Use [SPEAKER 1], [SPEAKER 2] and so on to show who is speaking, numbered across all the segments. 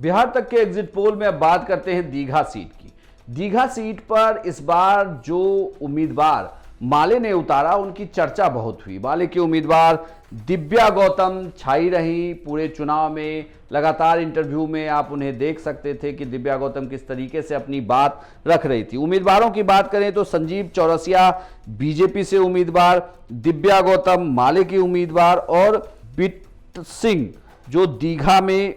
[SPEAKER 1] बिहार तक के exit poll में अब बात करते हैं दीघा सीट की। दीघा सीट पर इस बार जो उम्मीदवार माले ने उतारा उनकी चर्चा बहुत हुई। माले की उम्मीदवार दिव्या गौतम छाई रही पूरे चुनाव में। लगातार इंटरव्यू में आप उन्हें देख सकते थे कि दिव्या गौतम किस तरीके से अपनी बात रख रही थी। उम्मीदवारों की बात करें तो संजीव चौरसिया बीजेपी से उम्मीदवार, दिव्या गौतम माले की उम्मीदवार और बिट्टू सिंह जो दीघा में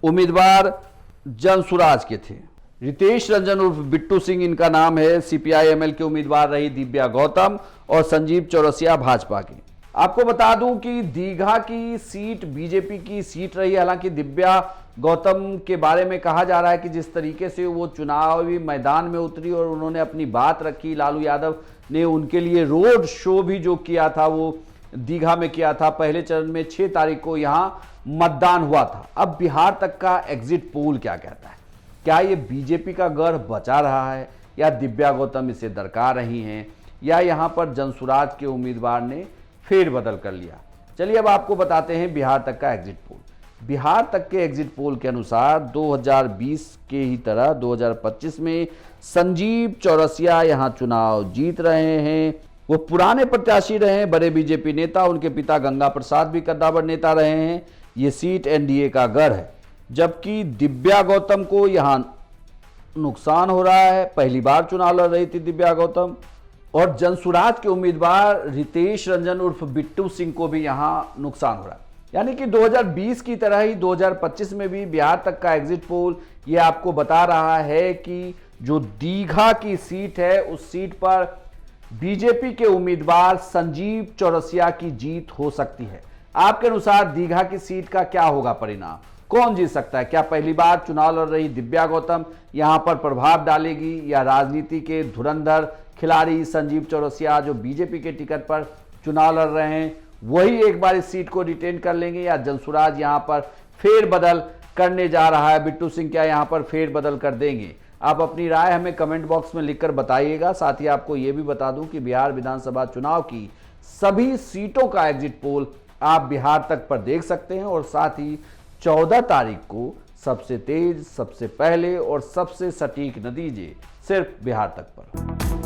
[SPEAKER 1] उम्मीदवार जनसुराज के थे। रितेश रंजन उर्फ बिट्टू सिंह इनका नाम है। सीपीआई-एमएल के उम्मीदवार रही दिव्या गौतम और संजीव चौरसिया भाजपा के। आपको बता दूं कि दीघा की सीट बीजेपी की सीट रही। हालांकि दिव्या गौतम के बारे में कहा जा रहा है कि जिस तरीके से वो चुनावी मैदान में उतरी और उन्होंने अपनी बात रखी, लालू यादव ने उनके लिए रोड शो भी जो किया था वो दीघा में किया था। पहले चरण में 6 तारीख को यहां मतदान हुआ था। अब बिहार तक का एग्जिट पोल क्या कहता है? क्या ये बीजेपी का गढ़ बचा रहा है या दिव्या गौतम इसे दरकार रही हैं या यहां पर जनसुराज के उम्मीदवार ने फेरबदल कर लिया? चलिए अब आपको बताते हैं बिहार तक का एग्जिट पोल। बिहार तक के एग्जिट पोल के अनुसार 2020 के ही तरह 2025 में संजीव चौरसिया यहां चुनाव जीत रहे हैं। वो पुराने प्रत्याशी रहे हैं, बड़े बीजेपी नेता। उनके पिता गंगा प्रसाद भी कद्दावर नेता रहे हैं। ये सीट एनडीए का गढ़ है। जबकि दिव्या गौतम को यहां नुकसान हो रहा है। पहली बार चुनाव लड़ रही थी दिव्या गौतम। और जनसुराज के उम्मीदवार रितेश रंजन उर्फ बिट्टू सिंह को भी यहां नुकसान हो रहा है। यानी कि 2020 की तरह ही 2025 में भी बिहार तक का एग्जिट पोल ये आपको बता रहा है कि जो दीघा की सीट है उस सीट पर बीजेपी के उम्मीदवार संजीव चौरसिया की जीत हो सकती है। आपके अनुसार दीघा की सीट का क्या होगा परिणाम? कौन जीत सकता है? क्या पहली बार चुनाव लड़ रही दिव्या गौतम यहां पर प्रभाव डालेगी या राजनीति के धुरंधर खिलाड़ी संजीव चौरसिया जो बीजेपी के टिकट पर चुनाव लड़ रहे हैं वही एक बार इस सीट को रिटेन कर लेंगे या जनसुराज यहां पर फेरबदल करने जा रहा है? बिट्टू सिंह क्या यहां पर फेरबदल कर देंगे? आप अपनी राय हमें कमेंट बॉक्स में लिखकर बताइएगा। साथ ही आपको यह भी बता दूं कि बिहार विधानसभा चुनाव की सभी सीटों का एग्जिट पोल आप बिहार तक पर देख सकते हैं और साथ ही 14 तारीख को सबसे तेज, सबसे पहले और सबसे सटीक नतीजे सिर्फ बिहार तक पर।